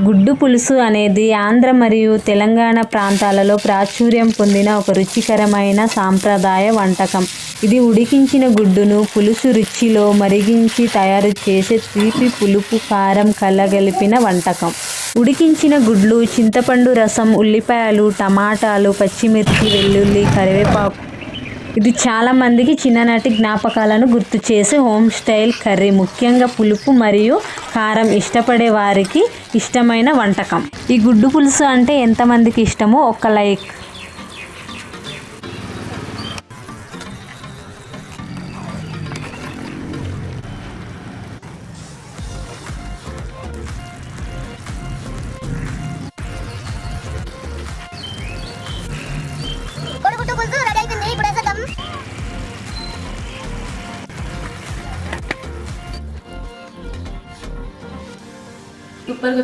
గుడ్డు పులుసు అనేది ఆంధ్ర మరియు తెలంగాణ ప్రాంతాలలో ప్రాచుర్యం పొందిన ఒక రుచికరమైన సాంప్రదాయ వంటకం. ఇది ఉడికించిన గుడ్డును పులుసు రుచిలో మరిగించి తయారు చేసే తీపి, పులుపు, కారం కలగలిపిన వంటకం. ఉడికించిన గుడ్లు, చింతపండు రసం, ఉల్లిపాయలు, టమాటాలు, పచ్చిమిర్చి, వెల్లుల్లి, కరివేపాకు. ఇది చాలామందికి చిన్ననాటి జ్ఞాపకాలను గుర్తు చేసే హోమ్ స్టైల్ కర్రీ. ముఖ్యంగా పులుపు మరియు కారం ఇష్టపడే వారికి ఇష్టమైన వంటకం. ఈ గుడ్డు పులుసు అంటే ఎంతమందికి ఇష్టమో ఒక్క లైక్. కోడిగుడ్డు పులుసు రెడీ అయిపోయింది. ఇప్పుడు వేసేద్దాం. సూపర్గా